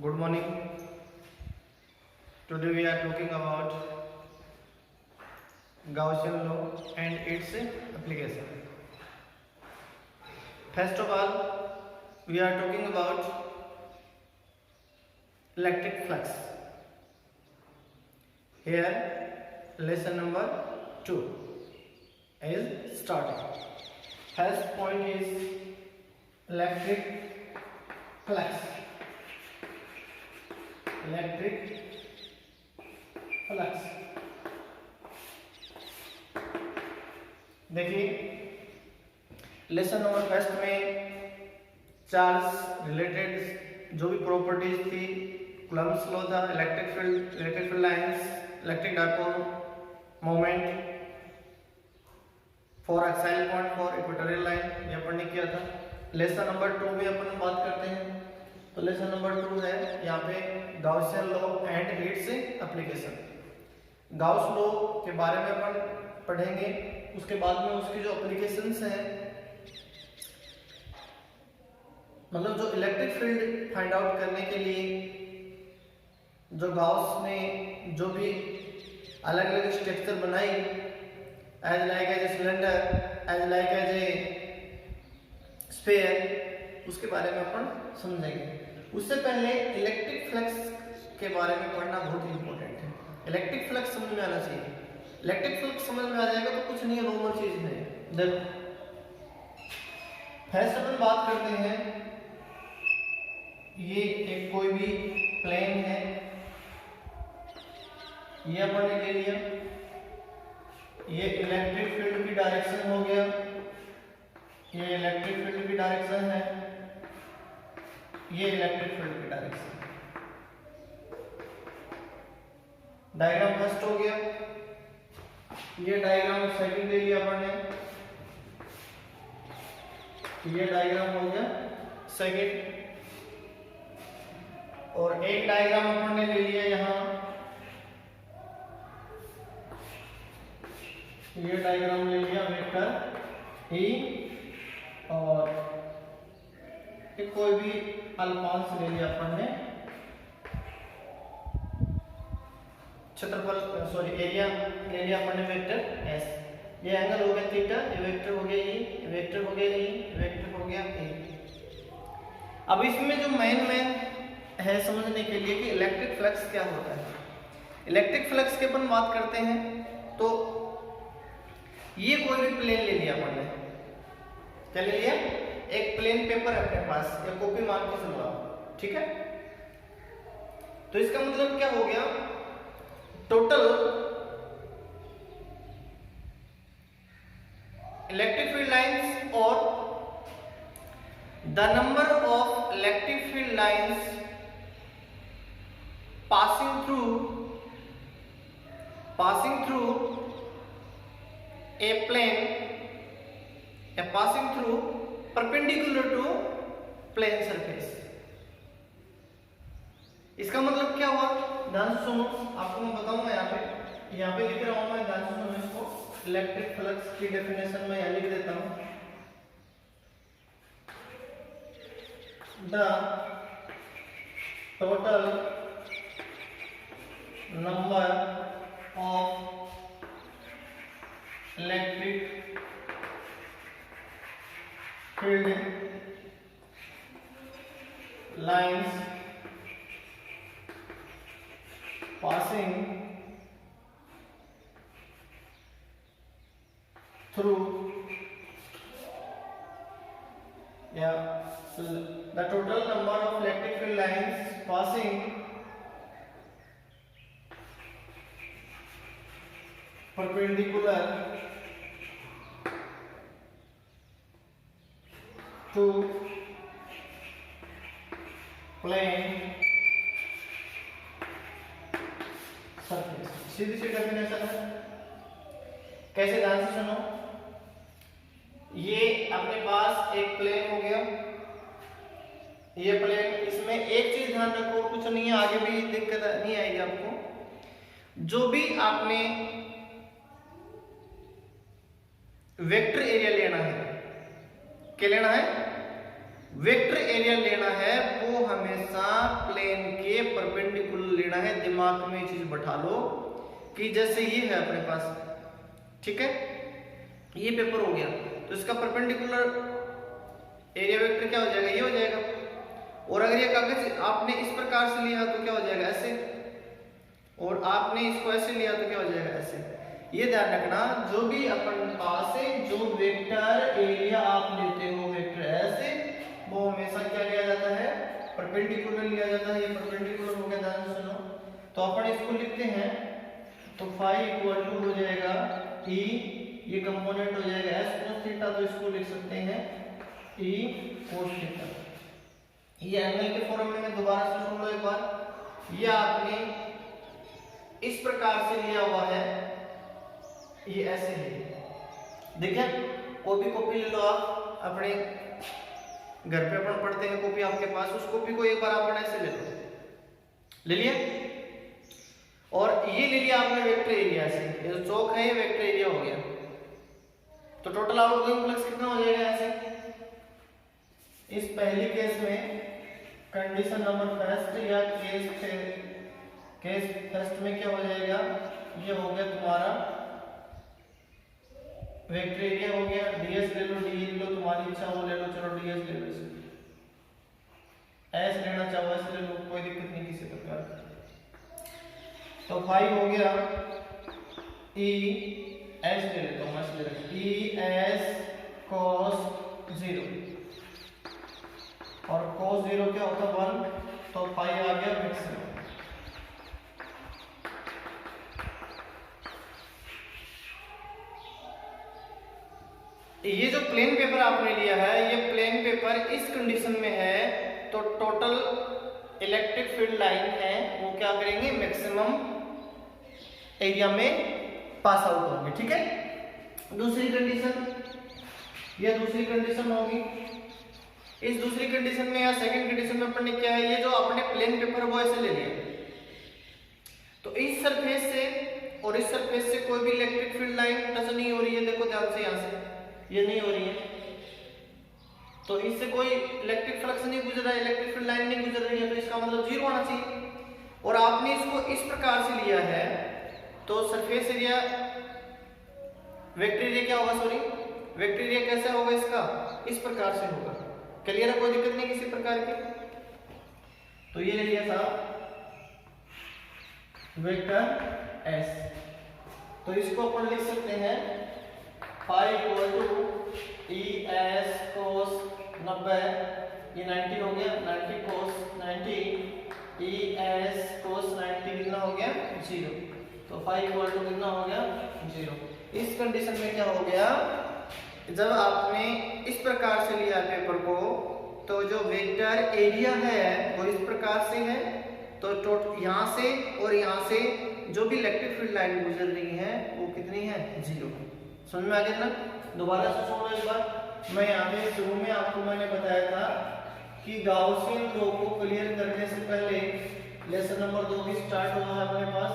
Good morning. Today we are talking about Gaussian law and its application. First of all, we are talking about electric flux. Here, lesson number 2 is starting. First point is electric flux. Electric flux देखिए lesson number first में charge related जो भी properties थी, Coulomb's law था, electric field lines, electric dipole moment for axial point for equatorial line, ये अपन ने किया था। लेसन नंबर 2 में अपन बात करते हैं, तो लेसन नंबर 2 है यहाँ पे Gaussian law and its application. Gauss law के बारे में अपन पढ़ेंगे, उसके बाद में उसकी जो एप्लीकेशंस हैं, मतलब जो इलेक्ट्रिक फील्ड फाइंड आउट करने के लिए जो गाउस ने जो भी अलग अलग स्ट्रक्चर बनाई, as like as a cylinder, as like as a sphere, उसके बारे में अपन समझेंगे। उससे पहले इलेक्ट्रिक फ्लक्स के बारे में पढ़ना बहुत इंपॉर्टेंट है। इलेक्ट्रिक फ्लक्स समझ में आना चाहिए। इलेक्ट्रिक फ्लक्स समझ में आ जाएगा तो कुछ नहीं है, नॉर्मल चीज है। देखो फर्स्ट अपन बात करते हैं, ये एक कोई भी प्लेन है, ये अपन ने ले लिया, ये इलेक्ट्रिक फील्ड की डायरेक्शन हो गया, ये इलेक्ट्रिक फील्ड की डायरेक्शन है, ये इलेक्ट्रिक फील्ड की डायरेक्शन। डायग्राम फर्स्ट हो गया, ये डायग्राम सेकंड ले लिया अपन ने, ये डायग्राम हो गया सेकंड, और एक डायग्राम अपन ने ले लिया यहाँ, ये डायग्राम ले लिया वेक्टर ई, और कोई भी अल्पांश ले लिया अपन ने, क्षेत्रफल सॉरी एरिया ले लिया अपन ने वेक्टर एस, ये एंगल हो गया थीटा, ये वेक्टर हो गया ये वेक्टर हो गया ये वेक्टर हो गया ए। अब इसमें जो मेन है समझने के लिए कि इलेक्ट्रिक फ्लक्स क्या होता है। इलेक्ट्रिक फ्लक्स की अपन बात करते हैं तो ये कोई भी प्लेन ले लिया अपन ने, क्या ले लिया, एक प्लेन पेपर अपने पास या कॉपी मान के चलो आप, ठीक है। तो इसका मतलब क्या हो गया, टोटल इलेक्ट्रिक फील्ड लाइंस और the number of electric field lines passing through a plane या passing through perpendicular to plane surface. इसका मतलब क्या हुआ, ध्यान से सुनो, आपको मैं बताऊंगा। यहाँ पे लिख रहा हूं मैं, ध्यान से सुनो इसको। इलेक्ट्रिक फ्लक्स की डेफिनेशन में यहाँ लिख देता हूं, the total number of electric field lines passing through the total number of electric field lines passing perpendicular to plane surface. सीधी सी डेफिनेशन है, कैसे, ध्यान से सुनो। ये अपने पास एक प्लेन हो गया, ये प्लेन, इसमें एक चीज ध्यान रखो, कुछ नहीं है, आगे भी दिक्कत नहीं आएगी आपको। जो भी आपने वेक्टर एरिया लेना है, क्या लेना है, वेक्टर एरिया लेना है, वो हमेशा प्लेन के परपेंडिकुलर लेना है। दिमाग में ये चीज बैठा लो कि जैसे ये है अपने पास, ठीक है, ये पेपर हो गया, तो इसका परपेंडिकुलर एरिया वेक्टर क्या हो जाएगा, ये हो जाएगा। और अगर ये कागज आपने इस प्रकार से लिया तो क्या हो जाएगा, ऐसे, और आपने इसको ऐसे लिया तो क्या हो जाएगा, ऐसे। ये ध्यान रखना, जो भी अपन पास है, जो वेक्टर एरिया आप लेते हो वेक्टर ऐसे, वो हमेशा क्या लिया जाता है, परपेंडिकुलर लिया जाता है। ये परपेंडिकुलर हो गया, ध्यान से सुनो। तो अपन इसको लिखते हैं, तो फाई इक्वल टू हो जाएगा ई, ये कंपोनेंट हो जाएगा एस कोस थीटा, तो इसको लिख सकते हैं ई कोस थीटा। ये एंगल के फॉर्मूले में दोबारा से सुन लो एक बार, ये आपने इस प्रकार से लिया हुआ है, ये ऐसे है, देखिए, कॉपी कॉपी ले लो आप अपने घर पे, अपन पढ़ते हैं कॉपी आपके पास, उस कॉपी को एक बार अपन ऐसे ले लो, ले लिया, और ये ले लिया आपने वेक्टर एरिया से, ये जो चौक है ये वेक्टर एरिया हो गया। तो टोटल आउटगोइंग फ्लक्स कितना हो जाएगा ऐसे, इस पहली केस में कंडीशन नंबर फर्स्ट या केस फर्स्ट में क्या हो जाएगा, ये हो गया तुम्हारा वेक्टर एरिया हो गया, डीएस ले लो, डी ले लो, तुम्हारी इच्छा वो ले लो, चलो डीएस ले लो, एस लेना चाहो एस ले लो, कोई दिक्कत नहीं किसी प्रकार की। तो फाइव हो गया ई एस ले लेता हूँ, एस ले लेता हूँ, ई एस कॉस 0, और cos 0 क्या होता है 1, तो फाइव आ गया मैक्सिमम। ये जो प्लेन पेपर आपने लिया है, ये प्लेन पेपर इस कंडीशन में है, तो टोटल इलेक्ट्रिक फील्ड लाइन है वो क्या करेंगे, मैक्सिमम एरिया में पास आउट होंगे, ठीक है। दूसरी कंडीशन, ये दूसरी कंडीशन होगी। इस दूसरी कंडीशन में या सेकंड कंडीशन में अपन ने क्या है, ये जो अपने प्लेन पेपर वो ऐसे ले लिया, तो इस सरफेस से और इस सरफेस से कोई भी इलेक्ट्रिक फील्ड लाइन टच नहीं हो रही है, देखो ध्यान से, यहां से ये नहीं हो रही है, तो इससे कोई इलेक्ट्रिक फ्लक्स नहीं गुजर रहा है, इलेक्ट्रिक फील्ड लाइन नहीं गुजर रही है, तो इसका मतलब 0 आना चाहिए। और आपने इसको इस प्रकार से लिया है, तो सरफेस एरिया वेक्टर एरिया क्या होगा, सॉरी वेक्टर एरिया कैसे होगा इसका, इस प्रकार से होगा। क्लियर है, कोई दिक्कत नहीं किसी प्रकार की। तो ये ले लिया था वेक्टर एस, तो इसको अपन लिख सकते हैं phi equal to E S cos 90, ये 90 हो गया, 90 कोस 90, ई एस कोस 90 कितना हो गया 0, तो फाइव इक्वल टू कितना हो गया 0। इस कंडीशन में क्या हो गया, जब आपने इस प्रकार से लिया पेपर को, तो जो वेक्टर एरिया है वो इस प्रकार से है, तो यहाँ से और यहाँ से जो भी इलेक्ट्रिक फील्ड लाइन गुजर रही है वो कितनी है, 0। समझ में आ गया ना, दोबारा से सुनो एक बार। मैं यहाँ पे शुरू में आपको मैंने बताया था कि गाउसियन लॉ को क्लियर करने से पहले लेसन नंबर 2 भी स्टार्ट हुआ है अपने पास,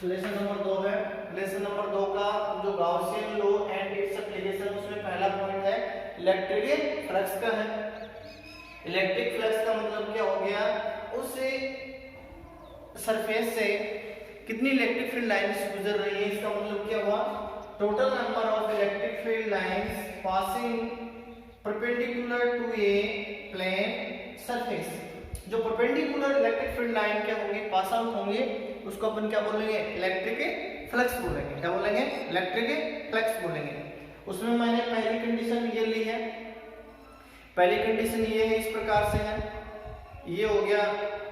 लेसन नंबर 2 है। लेसन नंबर 2 का जो Gaussian law and its application, उसमें पहला पॉइंट है इलेक्ट्रिक फ्लक्स का है। इलेक्ट्रिक फ्लक्स का मतलब क्या हो गया, उस सरफेस से कितनी इलेक्ट्रिक फील्ड लाइंस गुजर रही है, इसका मतलब क्या हुआ, total number of electric field lines passing perpendicular to a plane surface. जो परपेंडिकुलर इलेक्ट्रिक फील्ड लाइन क्या होंगे, पास आउट होंगे, उसको अपन क्या बोलेंगे, इलेक्ट्रिक फ्लक्स बोलेंगे। क्या बोलेंगे, इलेक्ट्रिक फ्लक्स बोलेंगे। उसमें मैंने पहली कंडीशन ये ली है, पहली कंडीशन ये है, इस प्रकार से है, ये हो गया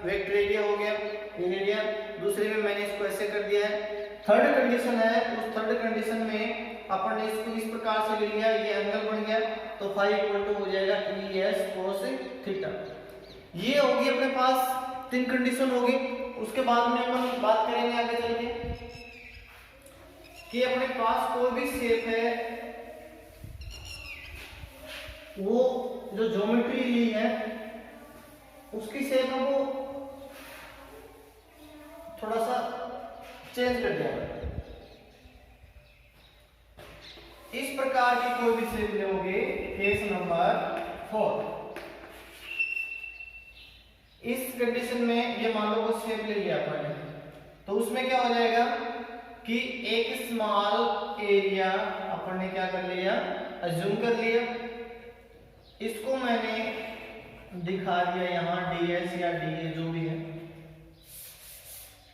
वेक्टर एरिया हो गया, एरिया। दूसरे में मैंने इसको ऐसे कर दिया है। थर्ड कंडीशन है, उस थर्ड कंडीशन में अपन ने इसको इस प्रकार से ले लिया, ये एंगल बन गया, तो फाई इक्वल टू हो जाएगा ई एस कोस थीटा। ये होगी अपने पास 3 कंडीशन होगी। उसके बाद में अपन बात करेंगे आगे चल के कि अपने पास कोई भी शेप है, वो जो ज्योमेट्री ली है उसकी शेप है वो थोड़ा सा चेंज कर दिया। इस प्रकार की कोई भी शेप लोगे, केस नंबर 4, इस कंडीशन में ये मान लो वो शेप ले लिया अपन ने, तो उसमें क्या हो जाएगा कि एक स्मॉल एरिया अपन ने क्या कर लिया, अज्यूम कर लिया। इसको मैंने दिखा दिया यहाँ ds या dA जो भी है,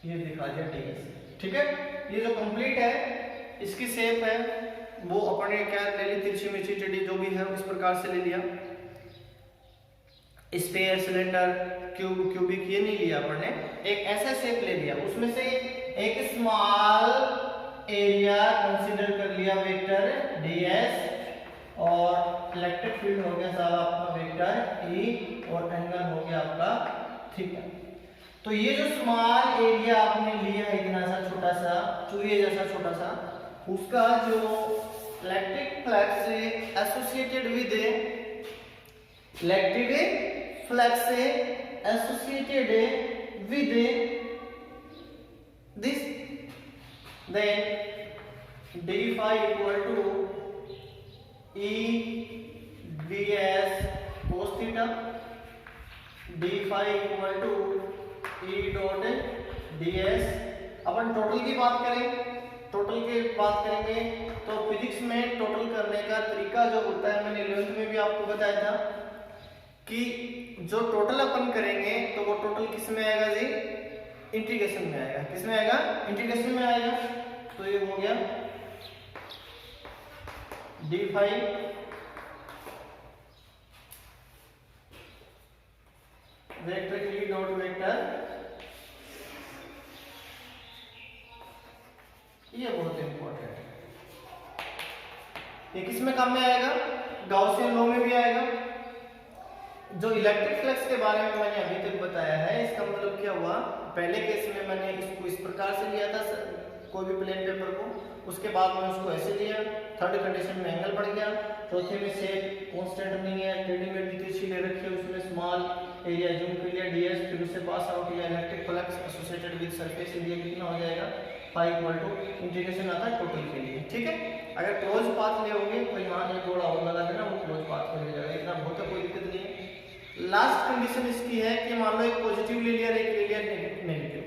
ये दिखा दिया ds, ठीक है। ये जो कंप्लीट है इसकी शेप है वो अपन ने क्या ले ली, तिरछी मिर्ची टेढ़ी जो भी है उस प्रकार से ले लिया। स्फीयर, सिलेंडर, क्यूब, क्यूबिक ये नहीं लिया अपन ने, एक ऐसा शेप ले लिया। उसमें से एक स्मॉल एरिया कंसीडर कर लिया वेक्टर ds, और इलेक्ट्रिक फील्ड हो गया साहब आपका वेक्टर E, और एंगल हो गया आपका थीटा। तो ये जो स्मॉल एरिया आपने लिया है इतना सा छोटा सा चूहे जैसा छोटा सा, उसका जो इलेक्ट्रिक फ्लक्स से एसोसिएटेड विद इलेक्ट्रिक फ्लक्स से associated with this, then d phi equal to E ds cos theta, d phi equal to E dot ds। Upon total की बात करें, टोटल की बात करेंगे तो फिजिक्स में टोटल करने का तरीका जो होता है, मैंने 11th में भी आपको बताया था कि जो टोटल अपन करेंगे तो वो टोटल किस में आएगा जी, इंटीग्रेशन में आएगा। किस में आएगा, इंटीग्रेशन में आएगा। तो ये हो गया d phi vector E dot vector, ये बहुत इंपॉर्टेंट है। ये किस में काम में आएगा, गाउसियन लॉ में भी आएगा। जो इलेक्ट्रिक फ्लक्स के बारे में मैंने अभी तक बताया है, इसका मतलब क्या हुआ, पहले केस में मैंने इसको इस प्रकार से लिया था कोई भी प्लेन पेपर को, उसके बाद में उसको ऐसे लिया, थर्ड कंडीशन में एंगल बढ़ गया, चौथे में शेप कांस्टेंट नहीं है, टेढ़ी मेढ़ी तिरछी ले रखी है, उसमें स्मॉल एरिया जूम कर लिया ds, फिर उससे पास आउट किया electric flux associated with surface area कितना हो जाएगा, phi इक्वल टू इंटीग्रेशन आता है टोटल के लिए, ठीक है। अगर क्लोज पाथ ले होगे तो यहाँ एक थोड़ा और लगा देना, वो क्लोज पाथ हो जाएगा, इतना बहुत है, कोई दिक्कत नहीं है। लास्ट कंडीशन इसकी है कि मान लो एक पॉजिटिव ले लिया, एक ले लिया नेगेटिव,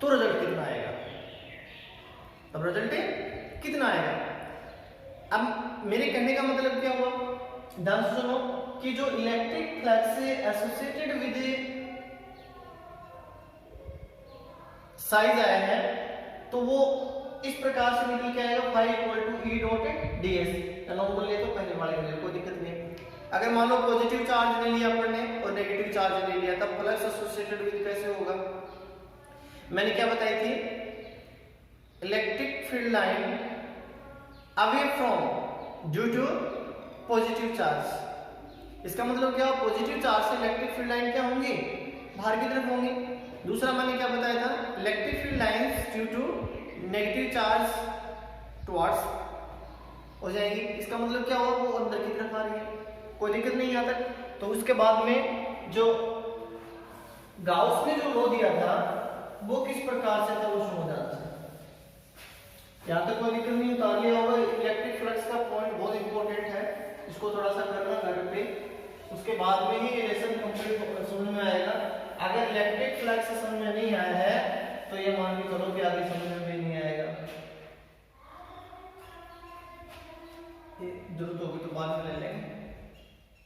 तो रिजल्ट कितना आएगा, तब रिजल्ट कितना आएगा। अब मेरे कहने का मतलब क्या हुआ, ध्यान से सुनो कि जो इलेक्ट्रिक फ्लक्स से एसोसिएटेड विद साइज आया है तो वो इस प्रकार से निकल के आएगा, phi equal to E dot ds। Normal ले तो पहले वाले ले, कोई दिक्कत नहीं। अगर मान लो पॉजिटिव चार्ज ले लिया अपन ने और नेगेटिव चार्ज ले लिया, तब फ्लक्स एसोसिएटेड विद कैसे होगा, मैंने क्या बताई थी, electric field line away from due to positive charge. इसका मतलब क्या, पॉजिटिव चार्ज से इलेक्ट्रिक फील्ड लाइन क्या होंगी, बाहर की तरफ होंगी। दूसरा मैंने क्या बताया था, electric field lines due to negative charge towards हो जाएगी। इसका मतलब क्या होगा, वो अंदर की तरफ आ रही है, कोई दिक्कत नहीं यहाँ तक। तो उसके बाद में जो गाउस ने जो लॉ दिया था वो किस प्रकार से था, वो समझ आता है, यहाँ तक कोई दिक्कत नहीं, उतार लिया होगा। इलेक्ट्रिक फ्लक्स का पॉइंट बहुत इंपॉर्टेंट है, इसको थोड़ा सा करना घर पे, उसके बाद में ही लेसन कंप्लीट समझ में आएगा। अगर इलेक्ट्रिक फ्लक्स समझ में नहीं आया है तो ये मान के चलो कि आगे समझ में भी नहीं आएगा। ये जरूरत होगी तो बाद में ले लेंगे,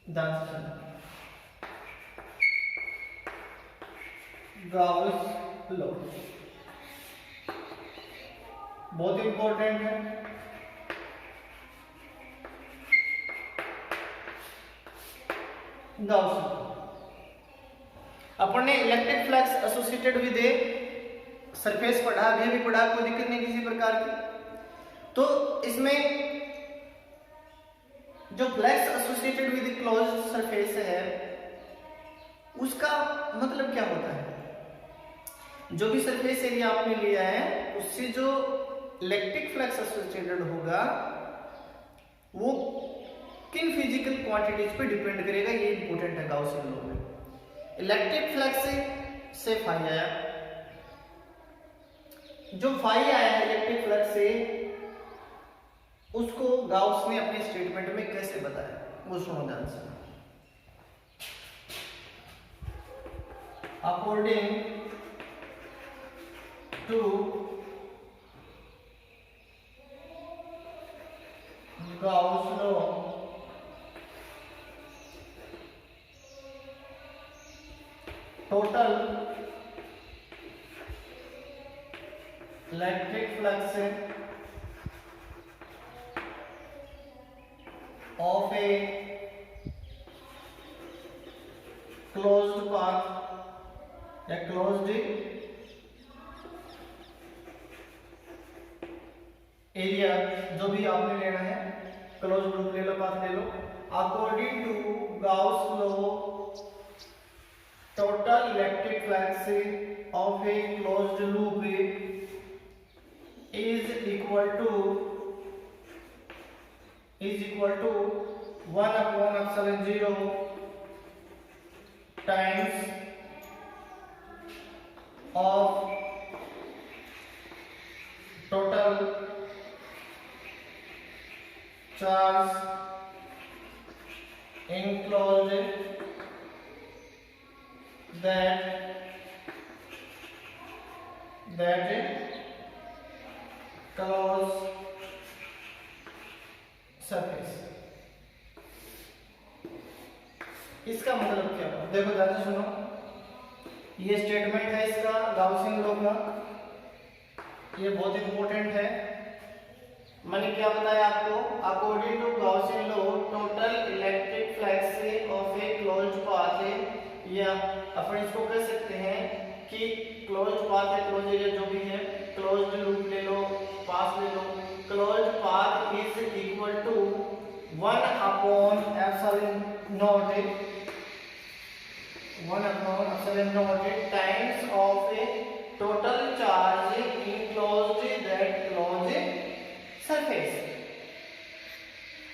ध्यान से सुनो। गाउस लॉ बहुत इंपॉर्टेंट है। गाउस लॉ अपन ने electric flux associated with a surface पढ़ा, अभी भी पढ़ा, कोई दिक्कत नहीं किसी प्रकार की। तो इसमें जो flux associated with close surface है उसका मतलब क्या होता है, जो भी सरफेस एरिया आपने लिया है उससे जो इलेक्ट्रिक फ्लक्स एसोसिएटेड होगा वो किन फिजिकल क्वांटिटीज पे डिपेंड करेगा, ये इंपॉर्टेंट है गाउसियन लॉ में। इलेक्ट्रिक फ्लक्स से फाई आया, जो फाई आया है इलेक्ट्रिक फ्लक्स से उसको गाउस ने अपने स्टेटमेंट में कैसे बताया, वो सुनो ध्यान से। according to Gauss law, total electric flux of a closed path या closed एरिया, जो भी आपने लेना है, क्लोज लूप ले लो, पाथ ले लो, according to Gauss law total electric flux of a closed loop is equal to 1 upon epsilon 0 times of total charge enclosed that closed surface। इसका मतलब क्या हुआ, देखो ध्यान से सुनो, ये स्टेटमेंट है इसका गाउसियन लॉ का, ये बहुत इंपॉर्टेंट है। मैंने क्या बताया आपको, according to Gaussian law total electric flux of a closed path, या अपन इसको कह सकते हैं कि क्लोज्ड पाथ है, क्लोज एरिया जो भी है, क्लोज्ड लूप ले लो, पाथ ले लो, closed path is equal to 1 upon epsilon naught times of a total charge enclosed that closed surface।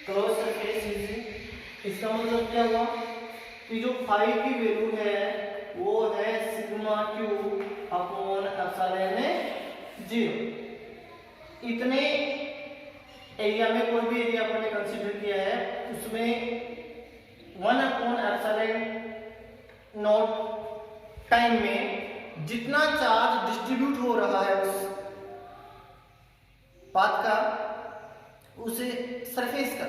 Close surface is, इसका मतलब क्या हुआ कि जो फाई की वैल्यू है वो है सिग्मा क्यू अपॉन एप्सिलॉन 0। इतने एरिया में कोई भी एरिया अपन ने कंसीडर किया है, उसमें 1 अपॉन एप्सिलॉन नॉट टाइम में जितना चार्ज डिस्ट्रीब्यूट हो रहा है उस पाथ का, उसे सरफेस का,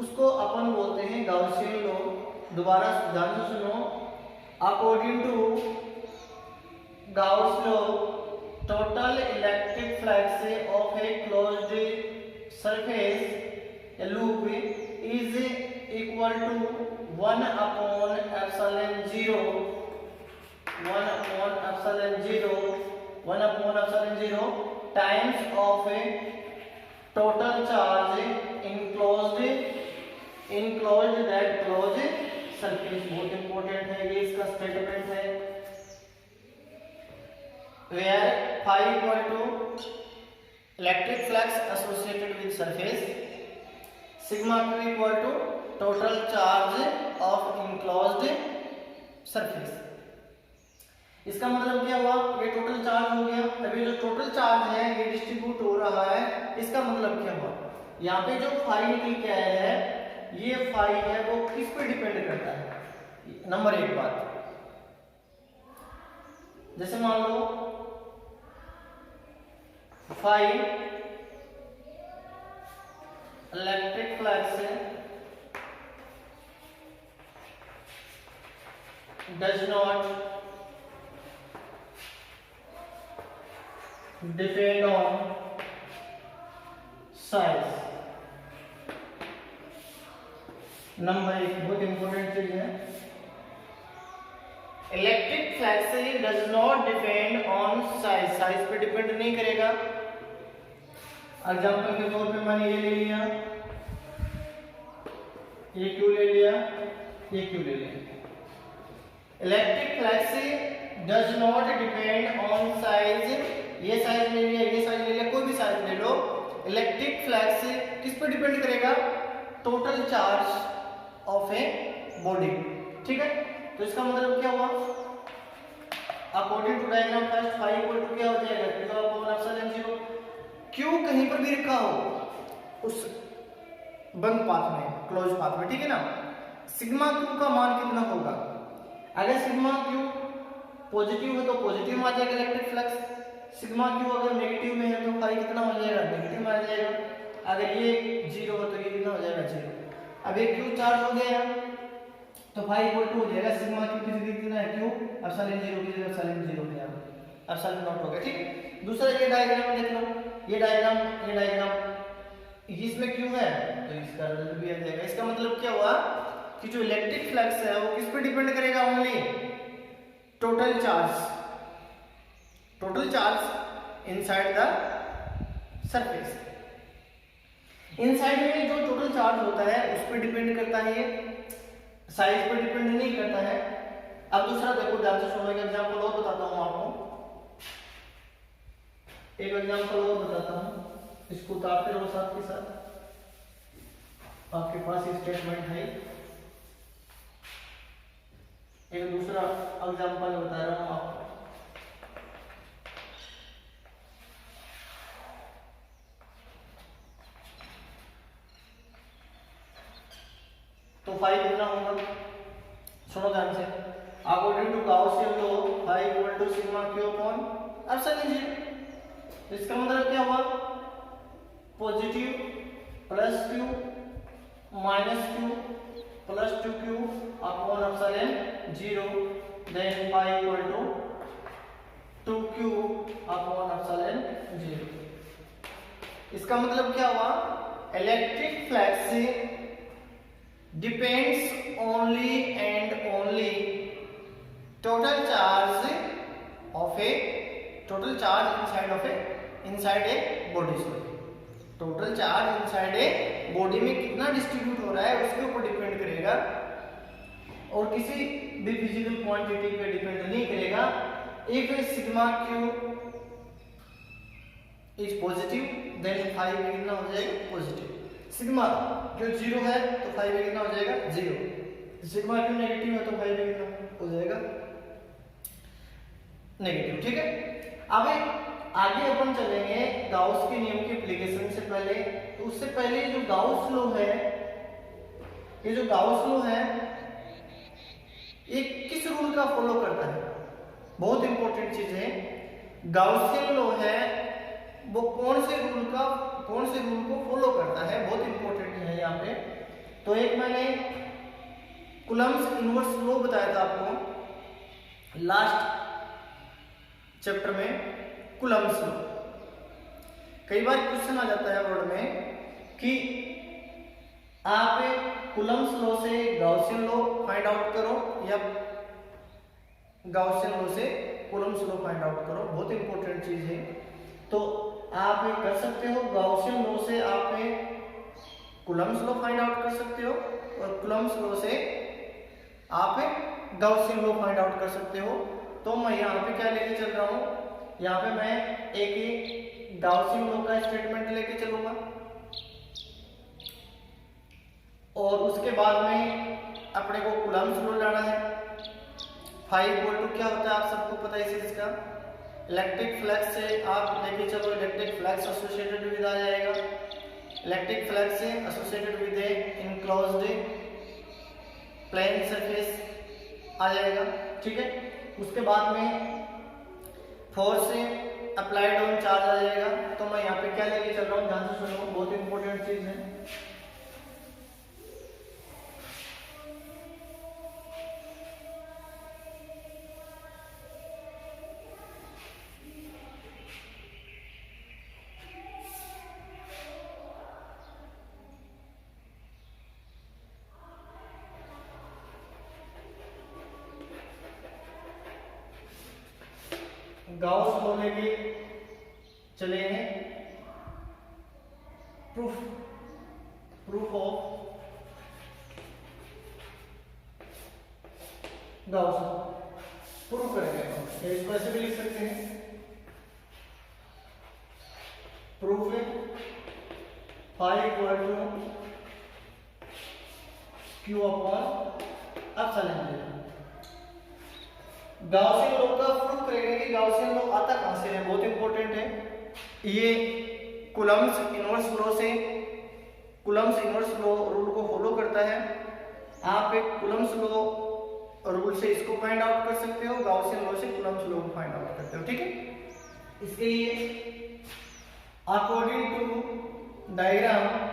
उसको अपन बोलते हैं गाउसियन लॉ। दोबारा ध्यान से सुनो, according to Gauss law total electric flux of a closed surface loop is equal to 1 upon epsilon 0 times of a total charge enclosed that closed surface। बहुत इंपॉर्टेंट है ये, इसका स्टेटमेंट है, where phi equal to electric flux associated with surface, sigma q equal to total charge of enclosed surface। इसका मतलब क्या हुआ, ये टोटल चार्ज हो गया। अभी जो टोटल चार्ज है ये डिस्ट्रीब्यूट हो रहा है, इसका मतलब क्या हुआ, यहाँ पे जो फाई निकल के आया है, ये फाई है वो किस पे डिपेंड करता है। नंबर एक बात, जैसे मान lo fi electric flux does not depend on size. Number एक बहुत इंपॉर्टेंट चीज है, electric flux does not depend on size, size पे डिपेंड नहीं करेगा। एग्जांपल के तौर पे मैंने ये ले लिया, ये क्यू ले लिया, ये क्यू ले लिया। Electric flux does not depend on size, ये साइज ले लिया, ये साइज ले लिया, कोई भी साइज ले लो, इलेक्ट्रिक फ्लक्स किस पे डिपेंड करेगा, total charge of a body. ठीक है, तो इसका मतलब क्या हुआ, according to diagram first phi equal to क्या हो जाएगा, इलेक्ट्रिकल अपॉन एप्सिलॉन 0। क्यू कहीं पर भी रखा हो उस बंद पाथ में, क्लोज पाथ में, ठीक है ना, सिग्मा क्यू का मान कितना होगा, अगर सिग्मा क्यू पॉजिटिव है तो पॉजिटिव में आ जाएगा इलेक्ट्रिक फ्लक्स। सिग्मा क्यू अगर नेगेटिव में है तो फाई कितना हो जाएगा, नेगेटिव में आ जाएगा। अगर ये 0 है तो ये कितना हो जाएगा, 0। अब ये क्यू चार्ज हो गया तो फाई इक्वल टू हो जाएगा सिग्मा क्यू की जगह कितना है, क्यू एप्सिलॉन 0 की जगह एप्सिलॉन 0 हो जाएगा, एप्सिलॉन नॉट हो गया। ठीक, दूसरा ये डायग्राम देख लो, ये डायग्राम इसमें क्यू है तो इसका रिजल्ट भी आ जाएगा। इसका मतलब क्या हुआ कि जो इलेक्ट्रिक फ्लक्स है वो किस पे डिपेंड करेगा, only total charge inside the surface. Inside में जो टोटल चार्ज होता है उस पर डिपेंड करता है, ये साइज पर डिपेंड नहीं करता है। अब दूसरा देखो, ध्यान से सुनो, एक एग्जांपल और बताता हूं आपको, एक एग्जांपल और बताता हूं, इसको उतारते रहो साथ के साथ, आपके पास स्टेटमेंट है। एक दूसरा एग्जांपल बता रहा हूं आपको। तो फाई कितना होगा, सुनो ध्यान से, according to Gaussian law phi equal to sigma q upon epsilon 0। इसका मतलब क्या हुआ, positive plus q minus q plus 2q upon epsilon 0, then phi equal to 2q upon epsilon 0। इसका मतलब क्या हुआ, electric flux depends only and only total charge inside a body। Total charge inside a body में कितना distribute हो रहा है उसके ऊपर डिपेंड करेगा, और किसी भी फिजिकल क्वांटिटी पे डिपेंड नहीं करेगा। If sigma q is positive then phi में कितना हो जाएगा, पॉजिटिव। सिग्मा जो 0 है तो फाई में कितना हो जाएगा, 0। सिग्मा क्यू नेगेटिव है तो फाई में कितना हो जाएगा, नेगेटिव। ठीक है, अब आगे अपन चलेंगे गाउस के नियम की एप्लीकेशन से पहले। तो उससे पहले जो गाउस लॉ है, ये जो गाउस लॉ है ये किस रूल का फॉलो करता है, बहुत इंपॉर्टेंट चीज है। गाउसियन लॉ है वो कौन से रूल को फॉलो करता है, बहुत इंपॉर्टेंट है यहाँ पे। तो एक मैंने कूलम्ब्स इनवर्स लॉ बताया था आपको लास्ट चैप्टर में, कूलम्ब्स लॉ। कई बार क्वेश्चन आ जाता है बोर्ड में कि आप कूलम्ब्स लॉ से गाउसियन लॉ फाइंड आउट करो या गाउसियन लॉ से कूलम्ब्स लॉ फाइंड आउट करो, बहुत इंपॉर्टेंट चीज है। तो आप कर सकते हो, गाउसियन लॉ से आप कूलम्ब्स लॉ फाइंड आउट कर सकते हो, और कूलम्ब्स लॉ से आप गाउसियन लॉ फाइंड आउट कर सकते हो। तो मैं यहाँ पे क्या लेके चल रहा हूँ, यहाँ पे मैं एक गाउसियन लॉ का स्टेटमेंट लेके चलूंगा, और उसके बाद में अपने को कूलम्ब्स लॉ लाना है। फाई इक्वल टू क्या होता है आप सबको पता है इस चीज का, इलेक्ट्रिक फ्लक्स से आप लेके चलो, इलेक्ट्रिक फ्लक्स एसोसिएटेड विद आ जाएगा, इलेक्ट्रिक फ्लक्स से associated with a enclosed plane surface आ जाएगा। ठीक है, उसके बाद में फोर्स से अप्लाइड ऑन चार्ज आ जाएगा। तो मैं यहाँ पे क्या लेके चल रहा हूँ, ध्यान से सुनो, बहुत इंपॉर्टेंट चीज है। गाउस लॉ लेके चले हैं, proof of Gauss law proof करेंगे। इसको ऐसे भी लिख सकते हैं, प्रूफ है phi equal to q upon epsilon 0। Gaussian law का प्रूफ करेंगे कि गाउसियन लॉ आता कहां से है, बहुत इंपॉर्टेंट है। ये कूलम्ब्स इनवर्स लॉ रूल को फॉलो करता है। आप एक कूलम्ब्स लॉ रूल रूल से इसको फाइंड आउट कर सकते हो, गाउसियन लॉ से कूलम्ब्स लॉ को फाइंड आउट करते हो। ठीक है, इसके लिए according to diagram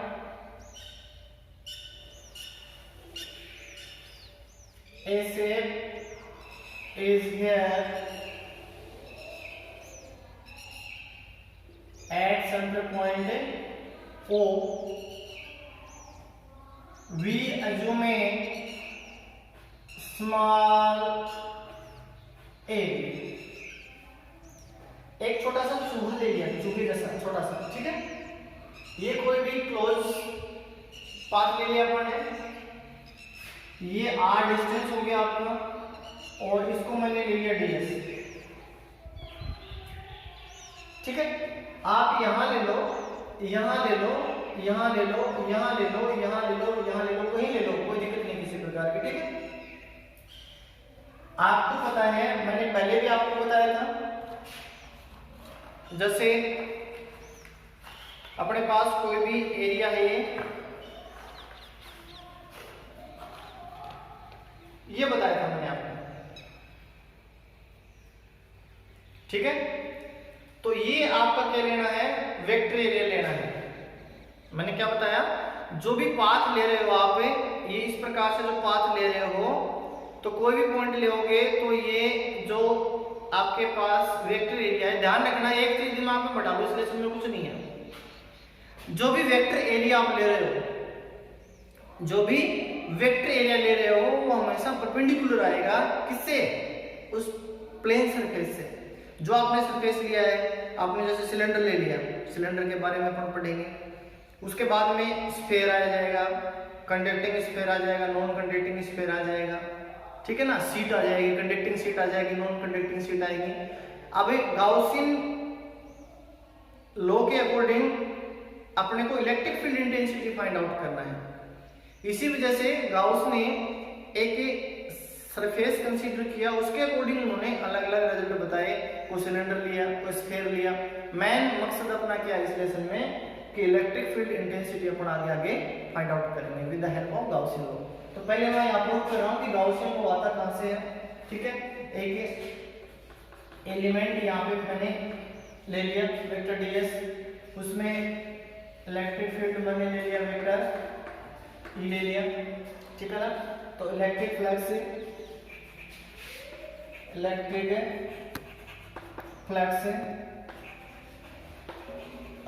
a shape is here at center point O. We assume a small a, एक छोटा सा चूहा ले लिया, चूहे जैसा छोटा सा। ठीक है, ये कोई भी क्लोज पाथ ले लिया अपन ने, ये r डिस्टेंस हो गया आपका, और इसको मैंने ले लिया ds। ठीक है, आप यहां ले लो, यहां ले लो, यहां ले लो, यहां ले लो, यहां ले लो, यहां ले लो, कहीं ले लो, कोई दिक्कत नहीं किसी प्रकार की। ठीक है, आपको पता है, मैंने पहले भी आपको बताया था, जैसे अपने पास कोई भी एरिया है, ये बताया था मैंने आपको। ठीक है, तो ये आपका क्या लेना है, वेक्टर एरिया लेना है। मैंने क्या बताया, जो भी पाथ ले रहे हो आप, ये इस प्रकार से जो पाथ ले रहे हो, तो कोई भी पॉइंट लोगे तो ये जो आपके पास वेक्टर एरिया है, ध्यान रखना एक चीज दिमाग में बैठा लो, इस लेसन में कुछ नहीं है। जो भी वेक्टर एरिया आप ले रहे हो, जो भी वेक्टर एरिया ले रहे हो, वो हमेशा परपेंडिकुलर आएगा किससे, उस प्लेन सरफेस से। जो आपने सरफेस लिया है, आपने जैसे सिलेंडर ले लिया, सिलेंडर के बारे में अपन पढ़ेंगे, उसके बाद में स्फीयर आ जाएगा, कंडक्टिंग स्फीयर आ जाएगा, नॉन कंडक्टिंग स्फीयर आ जाएगा। ठीक है ना, सीट आ जाएगी, कंडक्टिंग सीट आ जाएगी, नॉन कंडक्टिंग सीट आएगी। अब गाउसियन लॉ के अकॉर्डिंग अपने को electric field intensity find out करना है। इसी वजह से गाउस ने एक सरफेस कंसीडर किया, उसके अकॉर्डिंग उन्होंने अलग अलग रिजल्ट बताए। कोई सिलेंडर लिया, कोई स्फीयर लिया। मेन मकसद अपना क्या है इस लेसन में, कि इलेक्ट्रिक फील्ड इंटेंसिटी अपन आगे आगे फाइंड आउट करेंगे with the help of Gaussian law. तो पहले मैं यहाँ प्रूव कर रहा हूँ कि गाउसियन लॉ आता कहाँ से है। ठीक है, एक एलिमेंट यहाँ पे मैंने ले लिया वेक्टर ds, उसमें इलेक्ट्रिक फील्ड मैंने ले लिया वेक्टर E ले लिया। ठीक है ना, तो electric flux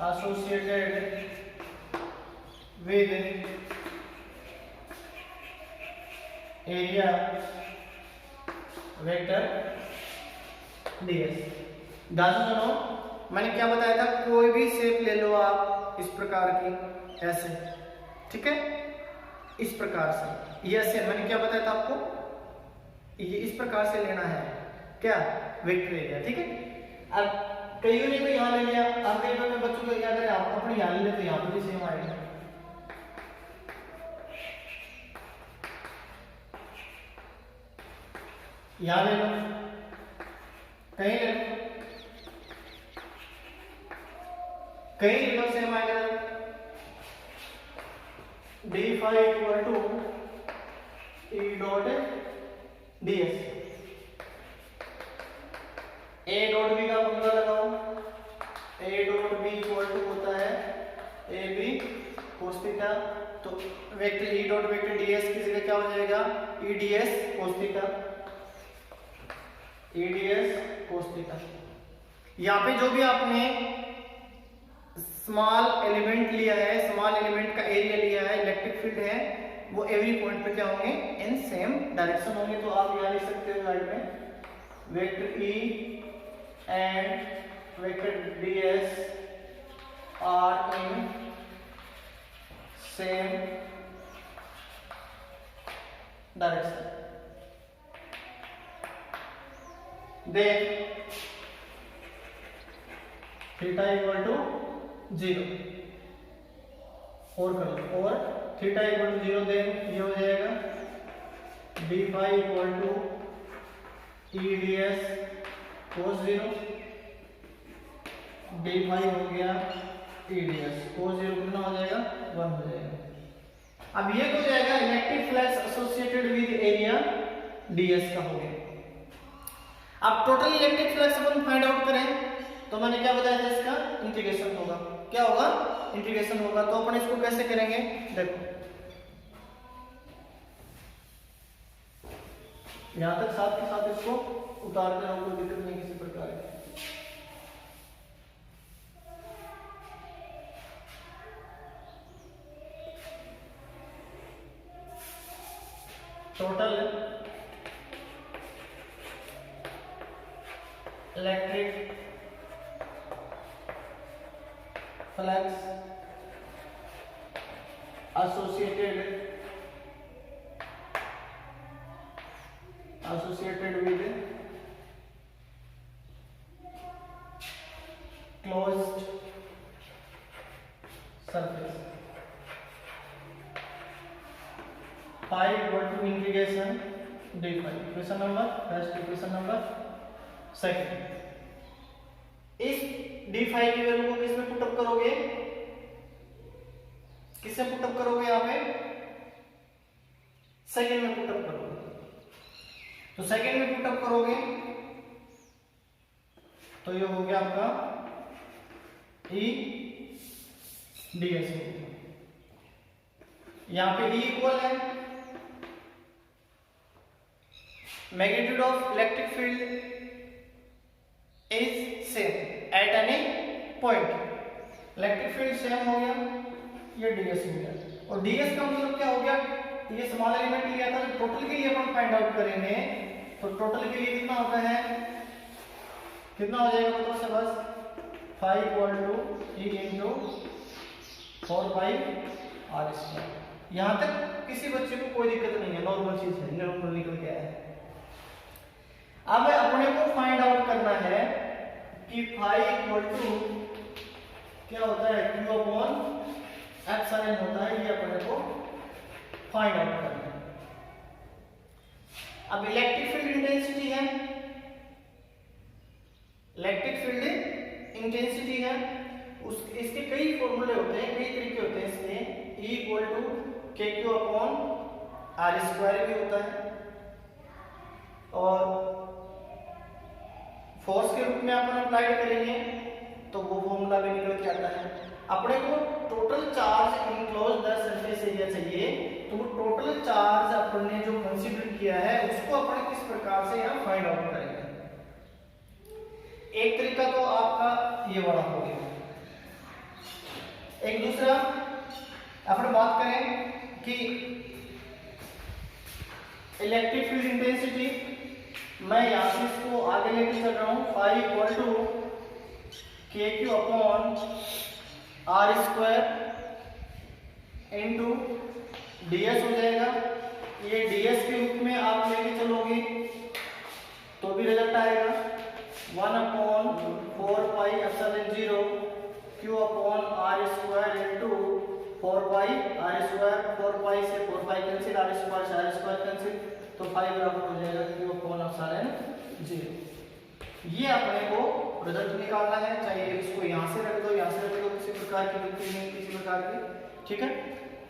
associated with area vector ds। ध्यान से सुनो, मैंने क्या बताया था, कोई भी शेप ले लो आप इस प्रकार की, ऐसे। ठीक है, इस प्रकार से, ये ऐसे मैंने क्या बताया था आपको, ये इस प्रकार से लेना है क्या, वेक्टर एरिया। ठीक है, अब कईयों ने तो यहाँ ले लिया, अब कई बार बच्चों को याद है, आप अपने यहाँ ले ले तो यहाँ पर भी सेम आएगा। यहाँ ले लो, कहीं ले लो, कहीं ले लो, सेम आएगा। d5 equal to E dot ds। a dot b का फॉर्मूला लगाओ, a dot b equal to होता है ab cos थीटा। तो vector E dot vector ds की जगह क्या हो जाएगा, E ds cos theta, E ds cos theta. यहाँ पे जो भी आपने स्मॉल एलिमेंट लिया है, स्मॉल एलिमेंट का एरिया लिया है, इलेक्ट्रिक फील्ड है, वो एवरी पॉइंट पे क्या होंगे, इन सेम डायरेक्शन होंगे। तो आप यहाँ लिख सकते हो राइट में, vector E and vector ds are in same direction. Then theta equal to 0 और कर लो, और थीटा इक्वल टू 0, देन ये हो जाएगा d5 equal to E ds cos 0, d5 हो गया E ds cos 0 कितना हो जाएगा, 1 हो जाएगा। अब ये हो जाएगा electric flux associated with area ds का हो गया। अब टोटल इलेक्ट्रिक फ्लक्स अपन फाइंड आउट करें तो मैंने क्या बताया था, इसका इंटीग्रेशन होगा। क्या होगा? इंटीग्रेशन होगा। तो अपन इसको कैसे करेंगे, देखो यहां तक साथ के साथ इसको उतार कर कोई दिक्कत नहीं किसी प्रकार की। Total electric flux associated with closed surface 5 equal to integration d phi। Equation number first, equation number second. इस d phi की वैल्यू को किसमें पुट अप करोगे, किससे पुट अप करोगे, यहां पे सेकंड में पुट अप करोगे। तो सेकंड में पुट अप करोगे तो ये हो गया आपका E ds। यहां पे E इक्वल है magnitude of electric field is same at any point. Electric field same हो गया, ये ds हो गया। और ds का मतलब क्या हो गया, ये स्मॉल एलिमेंट लिया था, तो टोटल के लिए अपन फाइंड आउट करेंगे। तो टोटल के लिए कितना होता है, कितना हो जाएगा मतलब से बस 5 equal to E into 4 pi R square. यहां तक किसी बच्चे को कोई दिक्कत नहीं है, नॉर्मल चीज है, नॉर्मल निकल के आया है। अब अपने को फाइंड आउट करना है कि 5 इक्वल टू क्या होता है, Q अपॉन एप्सिलॉन होता है, ये अपने को फाइंड आउट करना है। अब इलेक्ट्रिक फील्ड इंटेंसिटी है, इलेक्ट्रिक फील्ड इंटेंसिटी है, उस इसके कई फॉर्मूले होते हैं, कई तरीके होते हैं इसके। E equal to KQ upon R square भी होता है, और फोर्स के रूप में अपन अप्लाई करेंगे तो वो फॉर्मूला भी निकल के आता है। अपने को total charge enclose the surface area चाहिए, तो वो टोटल चार्ज अपन ने जो कंसीडर किया है उसको अपन किस प्रकार से यहाँ फाइंड आउट करेंगे। एक तरीका तो आपका ये वाला हो गया। एक दूसरा अपन बात करें कि इलेक्ट्रिक फील्ड इंटेंसिटी, मैं यहां से इसको आगे लेके चल रहा हूं, 5 equal to KQ upon R square into ds हो जाएगा। ये ds के रूप में आप लेके चलोगे तो भी रिजल्ट आएगा 1 upon 4 pi epsilon 0 Q upon R square into 4 pi R square. 4 pi से 4 पाई कैंसिल, आर स्क्वायर से आर स्क्वायर कैंसिल, तो 5 बराबर हो जाएगा Q अपॉन एप्सिलॉन 0। ये अपने को रिजल्ट निकालना है, चाहे इसको यहाँ से रख दो, यहाँ से रख दो, किसी प्रकार की दिक्कत नहीं, किसी प्रकार की, ठीक है।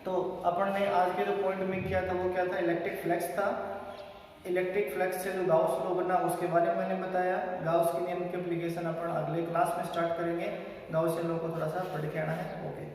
तो अपन ने आज के जो पॉइंट में किया था वो क्या था, इलेक्ट्रिक फ्लक्स था। इलेक्ट्रिक फ्लक्स से जो गाउस लॉ बना उसके बारे में मैंने बताया। गाउस के नियम की एप्लीकेशन अपन अगले क्लास में स्टार्ट करेंगे। गाउस लॉ को थोड़ा सा पढ़ के आना है। ओके।